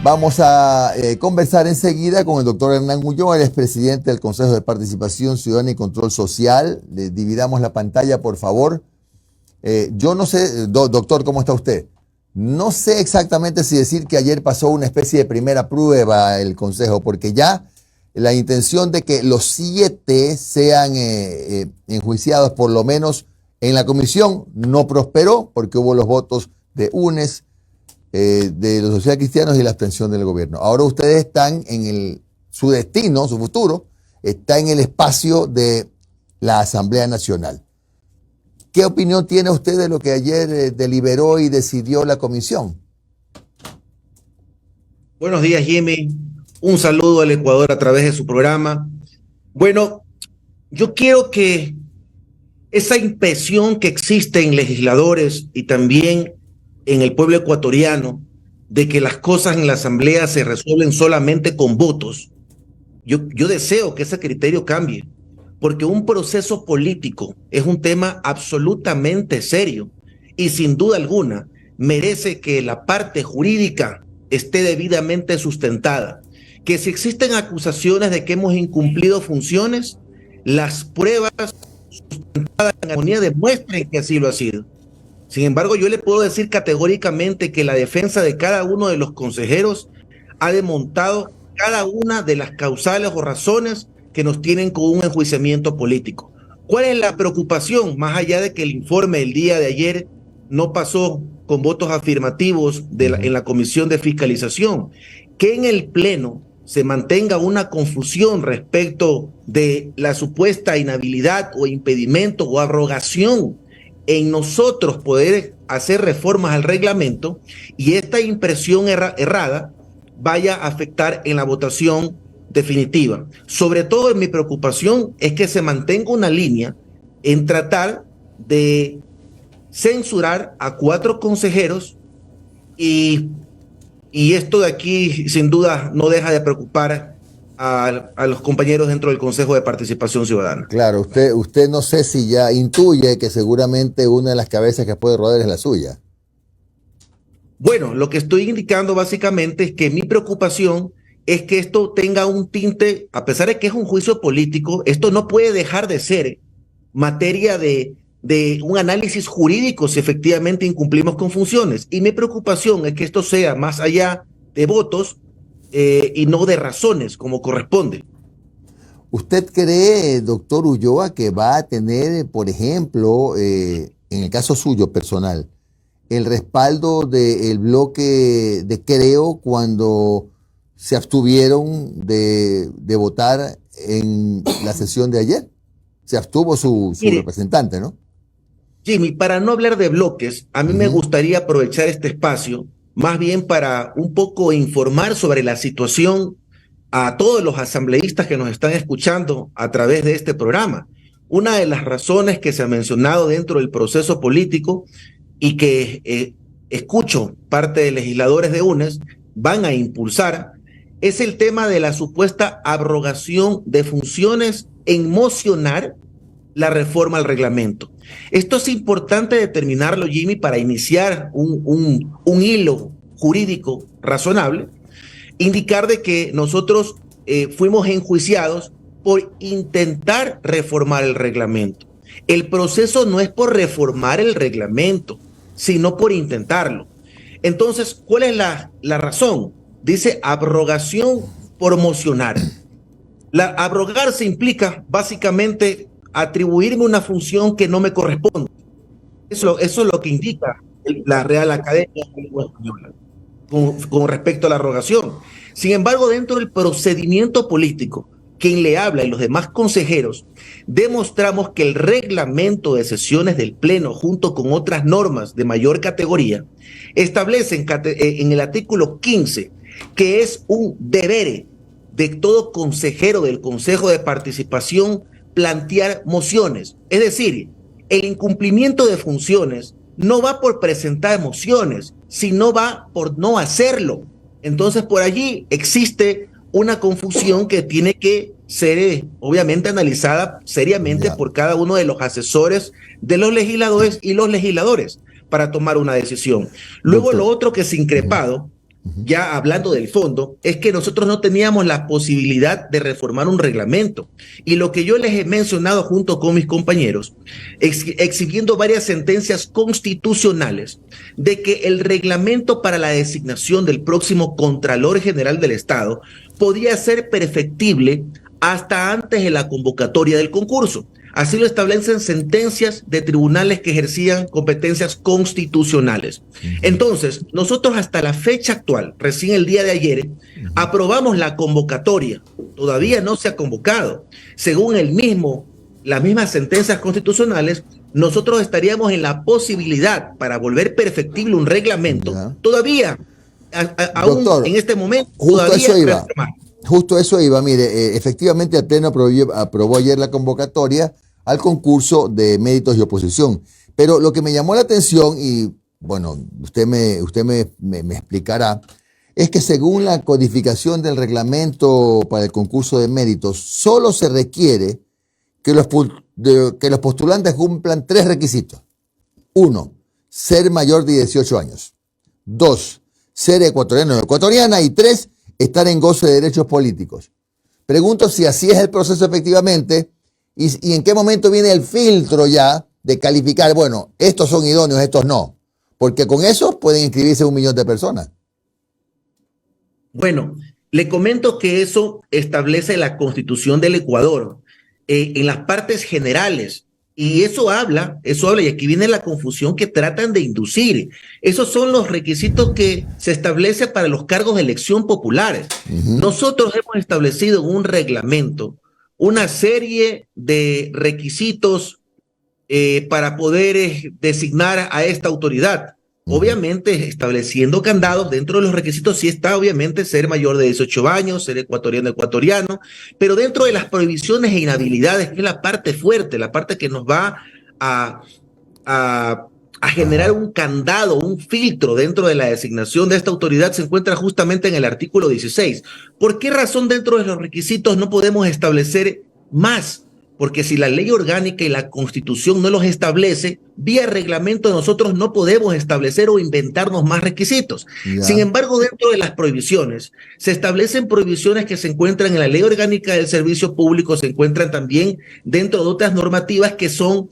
Vamos a conversar enseguida con el doctor Hernán Ulloa, el expresidente del Consejo de Participación Ciudadana y Control Social. Dividamos la pantalla, por favor. Yo no sé, doctor, ¿cómo está usted? No sé exactamente si decir que ayer pasó una especie de primera prueba el Consejo, porque ya la intención de que los 7 sean enjuiciados, por lo menos en la comisión, no prosperó, porque hubo los votos de UNES, de los socialcristianos y la abstención del gobierno. Ahora ustedes están en su destino, su futuro, está en el espacio de la Asamblea Nacional. ¿Qué opinión tiene usted de lo que ayer deliberó y decidió la comisión? Buenos días, Jimmy. Un saludo al Ecuador a través de su programa. Bueno, yo quiero que esa impresión que existe en legisladores y también en el pueblo ecuatoriano de que las cosas en la Asamblea se resuelven solamente con votos, yo deseo que ese criterio cambie, porque un proceso político es un tema absolutamente serio y sin duda alguna merece que la parte jurídica esté debidamente sustentada, que si existen acusaciones de que hemos incumplido funciones, las pruebas sustentadas en armonía demuestren que así lo ha sido. Sin embargo, yo le puedo decir categóricamente que la defensa de cada uno de los consejeros ha desmontado cada una de las causales o razones que nos tienen con un enjuiciamiento político. ¿Cuál es la preocupación? Más allá de que el informe del día de ayer no pasó con votos afirmativos en la Comisión de Fiscalización, que en el Pleno se mantenga una confusión respecto de la supuesta inhabilidad o impedimento o abrogación en nosotros poder hacer reformas al reglamento y esta impresión errada vaya a afectar en la votación definitiva. Sobre todo, mi preocupación es que se mantenga una línea en tratar de censurar a 4 consejeros y esto de aquí sin duda no deja de preocupar a los compañeros dentro del Consejo de Participación Ciudadana. Claro, usted no sé si ya intuye que seguramente una de las cabezas que puede rodar es la suya. Bueno, lo que estoy indicando básicamente es que mi preocupación es que esto tenga un tinte, a pesar de que es un juicio político, esto no puede dejar de ser materia de un análisis jurídico si efectivamente incumplimos con funciones. Y mi preocupación es que esto sea más allá de votos y no de razones como corresponde. ¿Usted cree, doctor Ulloa, que va a tener, por ejemplo, en el caso suyo personal, el respaldo del bloque de Creo cuando se abstuvieron de votar en la sesión de ayer? Se abstuvo su representante, ¿no? Jimmy, para no hablar de bloques, a mí me gustaría aprovechar este espacio más bien para un poco informar sobre la situación a todos los asambleístas que nos están escuchando a través de este programa. Una de las razones que se ha mencionado dentro del proceso político y que escucho parte de legisladores de UNES van a impulsar es el tema de la supuesta abrogación de funciones en mocionar la reforma al reglamento. Esto es importante determinarlo, Jimmy, para iniciar un hilo jurídico razonable, indicar de que nosotros fuimos enjuiciados por intentar reformar el reglamento. El proceso no es por reformar el reglamento, sino por intentarlo. Entonces, ¿cuál es la razón? Dice abrogación por mocionar. Abrogarse implica básicamente atribuirme una función que no me corresponde. Eso es lo que indica la Real Academia de Lengua Española con respecto a la abrogación. Sin embargo, dentro del procedimiento político, quien le habla y los demás consejeros, demostramos que el reglamento de sesiones del Pleno, junto con otras normas de mayor categoría, establecen en el artículo 15 que es un deber de todo consejero del Consejo de Participación plantear mociones. Es decir, el incumplimiento de funciones no va por presentar mociones, sino va por no hacerlo. Entonces, por allí existe una confusión que tiene que ser obviamente analizada seriamente por cada uno de los asesores de los legisladores y los legisladores para tomar una decisión. Luego, lo otro que es increpado ya hablando del fondo, es que nosotros no teníamos la posibilidad de reformar un reglamento. Y lo que yo les he mencionado junto con mis compañeros, exhibiendo varias sentencias constitucionales, de que el reglamento para la designación del próximo Contralor General del Estado podía ser perfectible hasta antes de la convocatoria del concurso. Así lo establecen sentencias de tribunales que ejercían competencias constitucionales. Entonces, nosotros hasta la fecha actual, recién el día de ayer, aprobamos la convocatoria. Todavía no se ha convocado. Según las mismas sentencias constitucionales, nosotros estaríamos en la posibilidad para volver perfectible un reglamento. Todavía, aún Doctor, en este momento, justo todavía eso iba. Justo eso iba. Mire, efectivamente el Pleno aprobó ayer la convocatoria al concurso de méritos y oposición. Pero lo que me llamó la atención, y bueno, usted me explicará, es que según la codificación del reglamento para el concurso de méritos, solo se requiere que los postulantes cumplan 3 requisitos. 1, ser mayor de 18 años. 2, ser ecuatoriano o ecuatoriana. Y 3, estar en goce de derechos políticos. Pregunto si así es el proceso efectivamente y en qué momento viene el filtro ya de calificar, bueno, estos son idóneos, estos no. Porque con eso pueden inscribirse 1 millón de personas. Bueno, le comento que eso establece la Constitución del Ecuador en las partes generales. Y eso habla, y aquí viene la confusión que tratan de inducir. Esos son los requisitos que se establece para los cargos de elección populares. Nosotros hemos establecido en un reglamento una serie de requisitos para poder designar a esta autoridad. Obviamente, estableciendo candados, dentro de los requisitos sí está obviamente ser mayor de 18 años, ser ecuatoriano, pero dentro de las prohibiciones e inhabilidades, que es la parte fuerte, la parte que nos va a generar un candado, un filtro dentro de la designación de esta autoridad, se encuentra justamente en el artículo 16. ¿Por qué razón dentro de los requisitos no podemos establecer más? Porque si la ley orgánica y la Constitución no los establece, vía reglamento nosotros no podemos establecer o inventarnos más requisitos. Sin embargo, dentro de las prohibiciones, se establecen prohibiciones que se encuentran en la ley orgánica del servicio público, se encuentran también dentro de otras normativas que son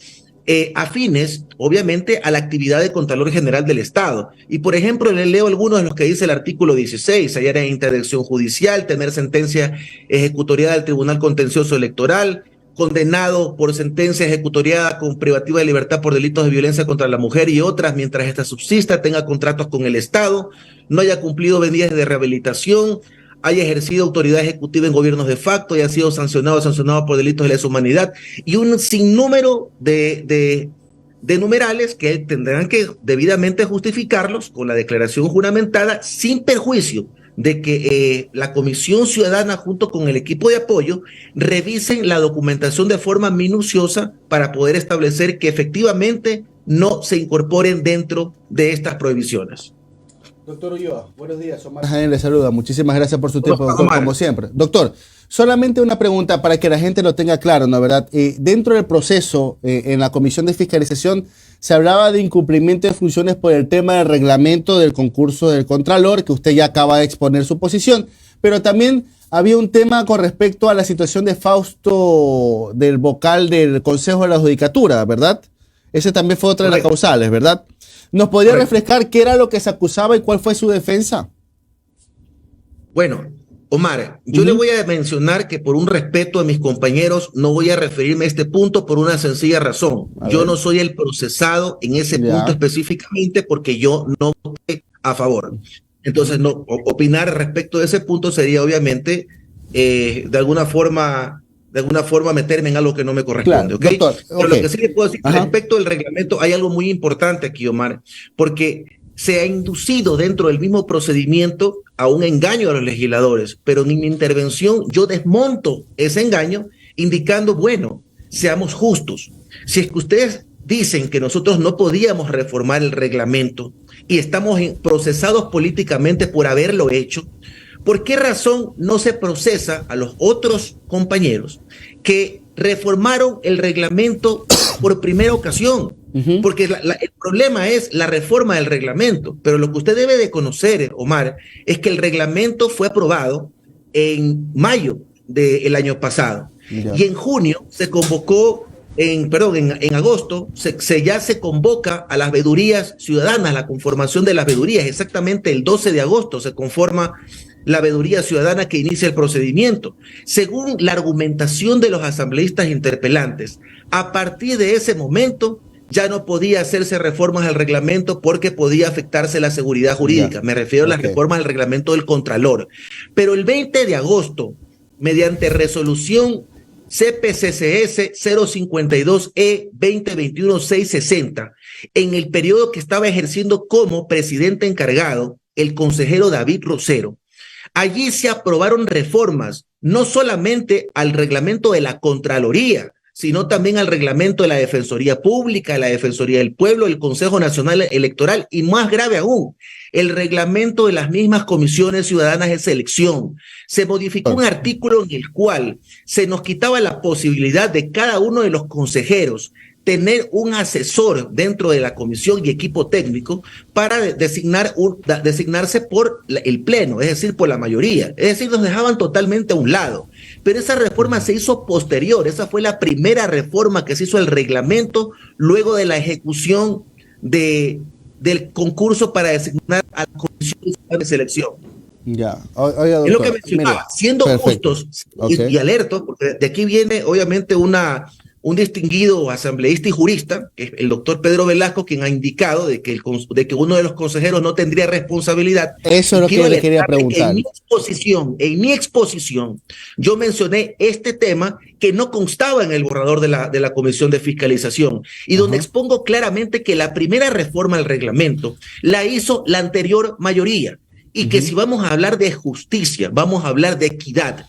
afines, obviamente, a la actividad de Contralor General del Estado. Y, por ejemplo, le leo algunos de los que dice el artículo 16, hallar en interdicción judicial, tener sentencia ejecutoriada del Tribunal Contencioso Electoral, condenado por sentencia ejecutoriada con privativa de libertad por delitos de violencia contra la mujer y otras, mientras esta subsista, tenga contratos con el Estado, no haya cumplido medidas de rehabilitación, haya ejercido autoridad ejecutiva en gobiernos de facto, haya sido sancionado por delitos de lesa humanidad, y un sinnúmero de numerales que tendrán que debidamente justificarlos con la declaración juramentada, sin perjuicio de que la Comisión Ciudadana junto con el equipo de apoyo revisen la documentación de forma minuciosa para poder establecer que efectivamente no se incorporen dentro de estas prohibiciones. Doctor Ulloa, buenos días. Omar Jaén le saluda. Muchísimas gracias por su tiempo, doctor, como siempre. Doctor, solamente una pregunta para que la gente lo tenga claro, ¿no? ¿Verdad? Dentro del proceso, en la Comisión de Fiscalización, se hablaba de incumplimiento de funciones por el tema del reglamento del concurso del Contralor, que usted ya acaba de exponer su posición, pero también había un tema con respecto a la situación de Fausto, del vocal del Consejo de la Judicatura, ¿verdad? Ese también fue otra de las causales, ¿verdad? ¿Nos podría refrescar qué era lo que se acusaba y cuál fue su defensa? Bueno, Omar, yo le voy a mencionar que por un respeto a mis compañeros no voy a referirme a este punto por una sencilla razón. Yo no soy el procesado en ese punto específicamente porque yo no voté a favor. Entonces, no opinar respecto de ese punto sería obviamente de alguna forma meterme en algo que no me corresponde, ¿ok? Doctor, pero lo que sí le puedo decir respecto del reglamento, hay algo muy importante aquí, Omar, porque se ha inducido dentro del mismo procedimiento a un engaño a los legisladores, pero en mi intervención yo desmonto ese engaño indicando, bueno, seamos justos. Si es que ustedes dicen que nosotros no podíamos reformar el reglamento y estamos procesados políticamente por haberlo hecho, ¿por qué razón no se procesa a los otros compañeros que reformaron el reglamento por primera ocasión? Porque el problema es la reforma del reglamento, pero lo que usted debe de conocer, Omar, es que el reglamento fue aprobado en mayo del año pasado. Y en junio se convocó, en agosto, ya se convoca a las veedurías ciudadanas, la conformación de las veedurías. Exactamente el 12 de agosto se conforma la veeduría ciudadana que inicia el procedimiento. Según la argumentación de los asambleístas interpelantes, a partir de ese momento ya no podía hacerse reformas al reglamento porque podía afectarse la seguridad jurídica. Me refiero a las reformas al reglamento del Contralor. Pero el 20 de agosto, mediante resolución CPCCS 052E 2021-660, en el periodo que estaba ejerciendo como presidente encargado el consejero David Rosero, allí se aprobaron reformas no solamente al reglamento de la Contraloría, sino también al reglamento de la Defensoría Pública, de la Defensoría del Pueblo, el Consejo Nacional Electoral y, más grave aún, el reglamento de las mismas comisiones ciudadanas de selección. Se modificó un artículo en el cual se nos quitaba la posibilidad de cada uno de los consejeros tener un asesor dentro de la comisión y equipo técnico para designarse por el pleno, es decir, por la mayoría. Es decir, nos dejaban totalmente a un lado. Pero esa reforma se hizo posterior, esa fue la primera reforma que se hizo al reglamento luego de la ejecución del concurso para designar a la comisión de selección. Ya, oiga, doctor, es lo que mencionaba, siendo justos y alertos, porque de aquí viene obviamente un distinguido asambleísta y jurista, que es el doctor Pedro Velasco, quien ha indicado de que uno de los consejeros no tendría responsabilidad. Eso es lo que yo le quería preguntar. En mi exposición, yo mencioné este tema que no constaba en el borrador de la Comisión de Fiscalización y donde expongo claramente que la primera reforma al reglamento la hizo la anterior mayoría y que si vamos a hablar de justicia, vamos a hablar de equidad,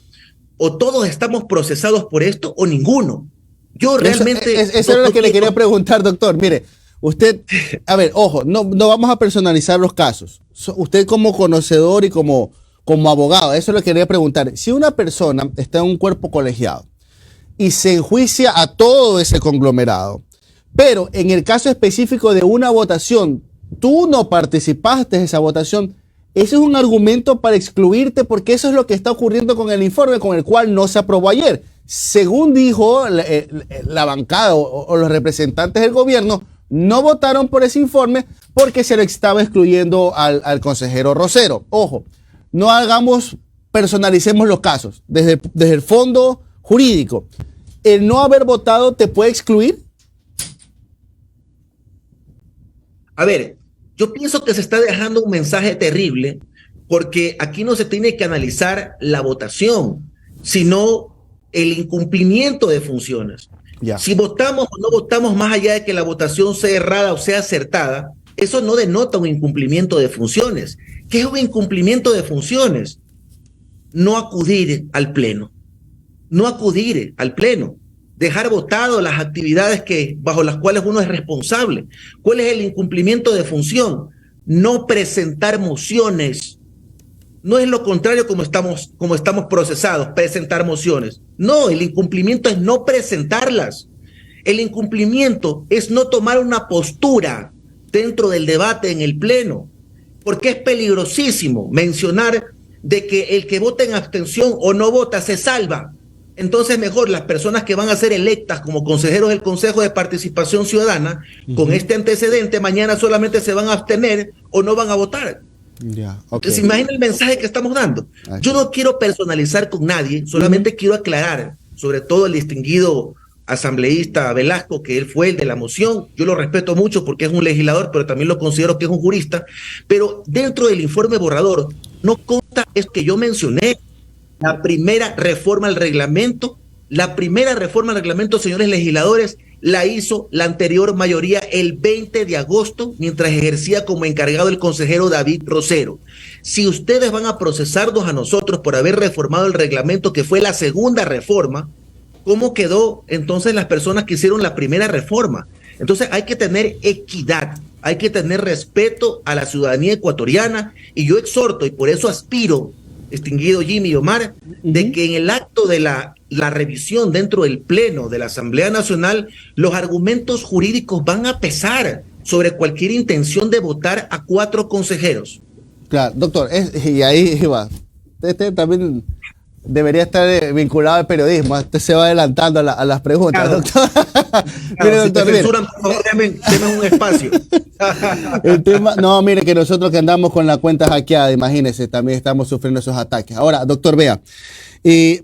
o todos estamos procesados por esto o ninguno. Yo realmente... Eso es lo que le quería preguntar, doctor. Mire, usted, a ver, ojo, no vamos a personalizar los casos. Usted como conocedor y como abogado, eso le quería preguntar. Si una persona está en un cuerpo colegiado y se enjuicia a todo ese conglomerado, pero en el caso específico de una votación, tú no participaste en esa votación, ese es un argumento para excluirte porque eso es lo que está ocurriendo con el informe con el cual no se aprobó ayer. Según dijo la bancada o los representantes del gobierno, no votaron por ese informe porque se le estaba excluyendo al consejero Rosero. Ojo, no personalicemos los casos desde el fondo jurídico. ¿El no haber votado te puede excluir? A ver, yo pienso que se está dejando un mensaje terrible porque aquí no se tiene que analizar la votación, sino el incumplimiento de funciones. Si votamos o no votamos, más allá de que la votación sea errada o sea acertada, eso no denota un incumplimiento de funciones. ¿Qué es un incumplimiento de funciones? No acudir al pleno. No acudir al pleno. Dejar votado las actividades bajo las cuales uno es responsable. ¿Cuál es el incumplimiento de función? No presentar mociones. No es lo contrario como estamos procesados, presentar mociones. No, el incumplimiento es no presentarlas. El incumplimiento es no tomar una postura dentro del debate en el pleno, porque es peligrosísimo mencionar de que el que vota en abstención o no vota se salva. Entonces mejor las personas que van a ser electas como consejeros del Consejo de Participación Ciudadana, con este antecedente, mañana solamente se van a abstener o no van a votar. Entonces imagina el mensaje que estamos dando. Yo no quiero personalizar con nadie, solamente quiero aclarar, sobre todo el distinguido asambleísta Velasco, que él fue el de la moción. Yo lo respeto mucho porque es un legislador, pero también lo considero que es un jurista. Pero dentro del informe borrador no consta es que yo mencioné la primera reforma al reglamento. La primera reforma al reglamento, señores legisladores, la hizo la anterior mayoría el 20 de agosto, mientras ejercía como encargado el consejero David Rosero. Si ustedes van a procesarnos a nosotros por haber reformado el reglamento, que fue la segunda reforma, ¿cómo quedó entonces las personas que hicieron la primera reforma? Entonces hay que tener equidad, hay que tener respeto a la ciudadanía ecuatoriana, y yo exhorto y por eso aspiro distinguido Jimmy y Omar, de que en el acto de la revisión dentro del Pleno de la Asamblea Nacional, los argumentos jurídicos van a pesar sobre cualquier intención de votar a 4 consejeros. Claro, doctor, y ahí va. Este también debería estar vinculado al periodismo. Este se va adelantando a las preguntas, claro. Doctor. Mire, doctor, si te censuran, por favor, denme un espacio. El tema, no, mire, que nosotros que andamos con la cuenta hackeada, imagínense, también estamos sufriendo esos ataques. Ahora, doctor, vea, ¿qué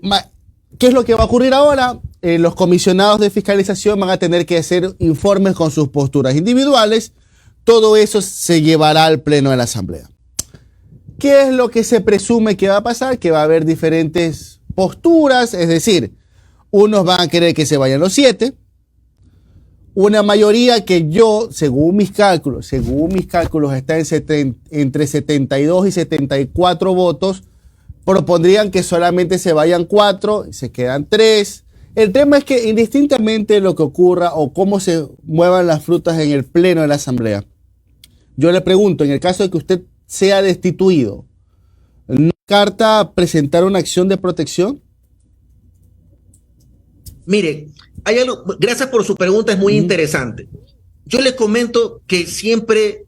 es lo que va a ocurrir ahora? Los comisionados de fiscalización van a tener que hacer informes con sus posturas individuales. Todo eso se llevará al Pleno de la Asamblea. ¿Qué es lo que se presume que va a pasar? Que va a haber diferentes posturas, es decir, unos van a querer que se vayan los 7, una mayoría que yo, según mis cálculos, está entre 72 y 74 votos, propondrían que solamente se vayan 4, se quedan 3. El tema es que indistintamente lo que ocurra o cómo se muevan las frutas en el Pleno de la Asamblea, yo le pregunto, en el caso de que usted sea destituido, ¿no carta presentar una acción de protección? Mire, hay algo, gracias por su pregunta, es muy interesante. Yo les comento que siempre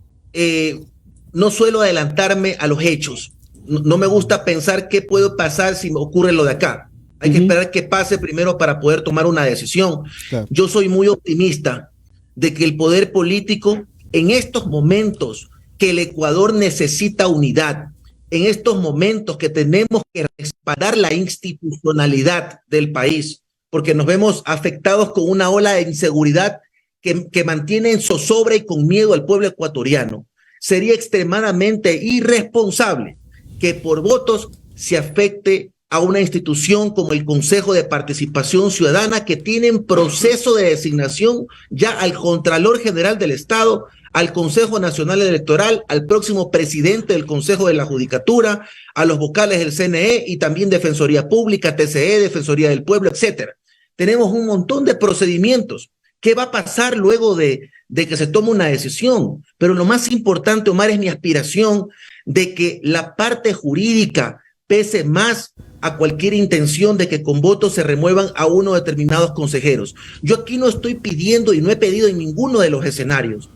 no suelo adelantarme a los hechos. No me gusta pensar qué puede pasar si me ocurre lo de acá. Hay que esperar que pase primero para poder tomar una decisión. Claro. Yo soy muy optimista de que el poder político en estos momentos que el Ecuador necesita unidad, en estos momentos que tenemos que respaldar la institucionalidad del país, porque nos vemos afectados con una ola de inseguridad que mantiene en zozobra y con miedo al pueblo ecuatoriano. Sería extremadamente irresponsable que por votos se afecte a una institución como el Consejo de Participación Ciudadana, que tiene en proceso de designación ya al Contralor General del Estado, al Consejo Nacional Electoral, al próximo presidente del Consejo de la Judicatura, a los vocales del CNE y también Defensoría Pública, TCE, Defensoría del Pueblo, etcétera. Tenemos un montón de procedimientos. ¿Qué va a pasar luego de que se tome una decisión? Pero lo más importante, Omar, es mi aspiración de que la parte jurídica pese más a cualquier intención de que con votos se remuevan a uno de determinados consejeros. Yo aquí no estoy pidiendo y no he pedido en ninguno de los escenarios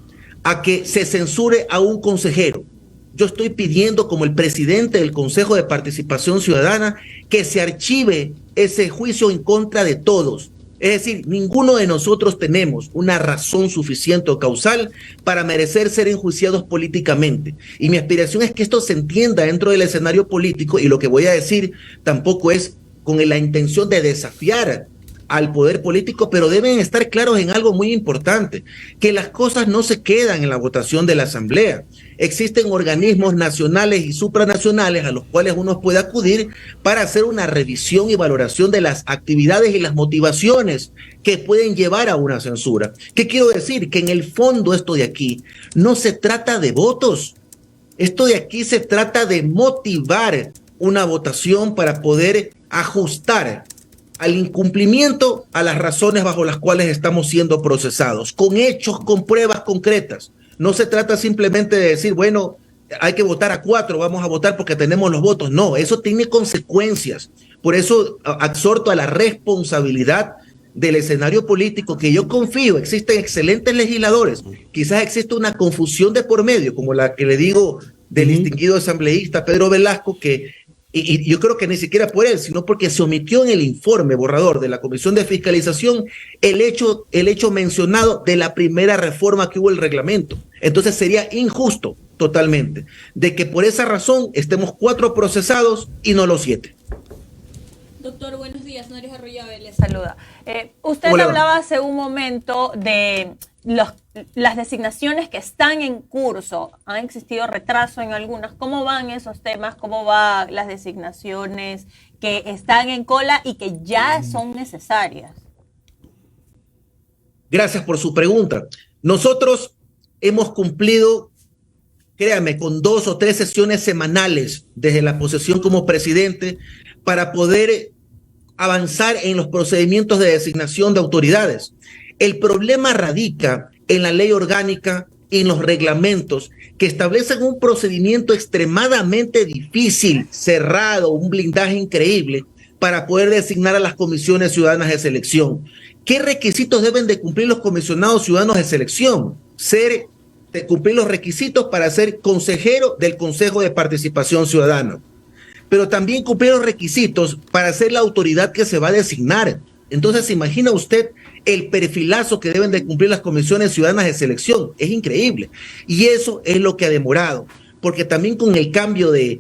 a que se censure a un consejero. Yo estoy pidiendo, como el presidente del Consejo de Participación Ciudadana, que se archive ese juicio en contra de todos. Es decir, ninguno de nosotros tenemos una razón suficiente o causal para merecer ser enjuiciados políticamente. Y mi aspiración es que esto se entienda dentro del escenario político, y lo que voy a decir tampoco es con la intención de desafiar al poder político, pero deben estar claros en algo muy importante, que las cosas no se quedan en la votación de la Asamblea. Existen organismos nacionales y supranacionales a los cuales uno puede acudir para hacer una revisión y valoración de las actividades y las motivaciones que pueden llevar a una censura. ¿Qué quiero decir? Que en el fondo esto de aquí no se trata de votos. Esto de aquí se trata de motivar una votación para poder ajustar al incumplimiento a las razones bajo las cuales estamos siendo procesados, con hechos, con pruebas concretas. No se trata simplemente de decir, bueno, hay que votar a 4, vamos a votar porque tenemos los votos. No, eso tiene consecuencias. Por eso exhorto a la responsabilidad del escenario político, que yo confío, existen excelentes legisladores. Quizás existe una confusión de por medio, como la que le digo del distinguido asambleísta Pedro Velasco, que y yo creo que ni siquiera por él, sino porque se omitió en el informe borrador de la Comisión de Fiscalización el hecho mencionado de la primera reforma que hubo el reglamento. Entonces sería injusto totalmente de que por esa razón estemos 4 procesados y no los 7. Doctor, buenos días. Noris Arroyave les saluda. Usted hablaba hace un momento de las designaciones que están en curso. Han existido retraso en algunas. ¿Cómo van esos temas? ¿Cómo van las designaciones que están en cola y que ya son necesarias? Gracias por su pregunta. Nosotros hemos cumplido, créame, con 2 o 3 sesiones semanales desde la posesión como presidente para poder avanzar en los procedimientos de designación de autoridades. El problema radica en la ley orgánica y en los reglamentos que establecen un procedimiento extremadamente difícil, cerrado, un blindaje increíble para poder designar a las comisiones ciudadanas de selección. ¿Qué requisitos deben de cumplir los comisionados ciudadanos de selección? Cumplir los requisitos para ser consejero del Consejo de Participación Ciudadana, pero también cumplir los requisitos para ser la autoridad que se va a designar. Entonces, ¿se imagina usted el perfilazo que deben de cumplir las comisiones ciudadanas de selección? Es increíble. Y eso es lo que ha demorado, porque también con el cambio de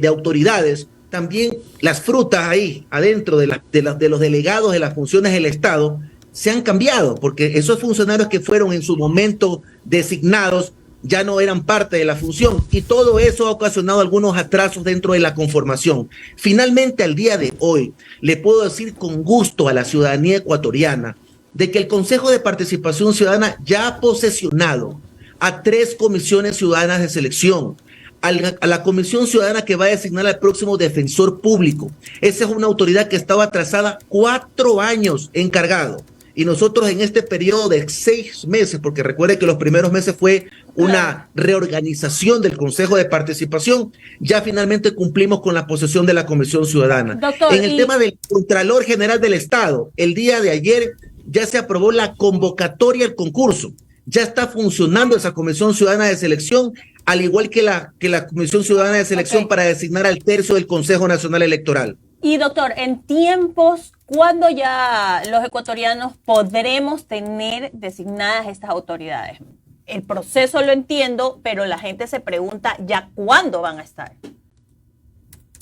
autoridades, también las frutas ahí adentro de los delegados de las funciones del Estado se han cambiado, porque esos funcionarios que fueron en su momento designados ya no eran parte de la función, y todo eso ha ocasionado algunos atrasos dentro de la conformación. Finalmente, al día de hoy, le puedo decir con gusto a la ciudadanía ecuatoriana de que el Consejo de Participación Ciudadana ya ha posesionado a 3 comisiones ciudadanas de selección, a la comisión ciudadana que va a designar al próximo defensor público. Esa es una autoridad que estaba atrasada 4 años encargado. Y nosotros en este periodo de 6 meses, porque recuerde que los primeros meses fue una reorganización del Consejo de Participación, ya finalmente cumplimos con la posesión de la Comisión Ciudadana. Doctor, en el tema del Contralor General del Estado, el día de ayer ya se aprobó la convocatoria al concurso. Ya está funcionando esa Comisión Ciudadana de Selección, al igual que la Comisión Ciudadana de Selección para designar al tercio del Consejo Nacional Electoral. Y doctor, en tiempos, ¿cuándo ya los ecuatorianos podremos tener designadas estas autoridades? El proceso lo entiendo, pero la gente se pregunta ya cuándo van a estar.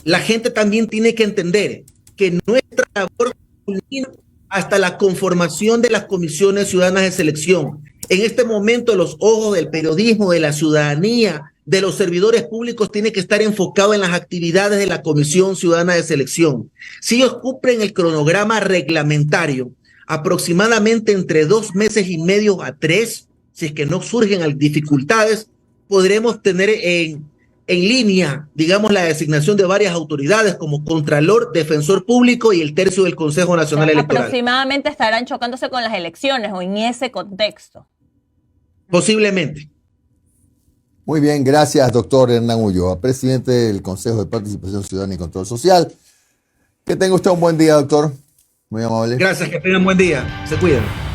La gente también tiene que entender que nuestra labor culmina hasta la conformación de las comisiones ciudadanas de selección. En este momento los ojos del periodismo, de la ciudadanía, de los servidores públicos tiene que estar enfocado en las actividades de la Comisión Ciudadana de Selección. Si ellos cumplen el cronograma reglamentario, aproximadamente entre 2 meses y medio a 3, si es que no surgen dificultades, podremos tener en línea, digamos, la designación de varias autoridades como Contralor, Defensor Público y el tercio del Consejo Nacional Electoral. Aproximadamente estarán chocándose con las elecciones o en ese contexto. Posiblemente. Muy bien, gracias, doctor Hernán Ulloa, presidente del Consejo de Participación Ciudadana y Control Social. Que tenga usted un buen día, doctor. Muy amable. Gracias, que tengan buen día. Se cuidan.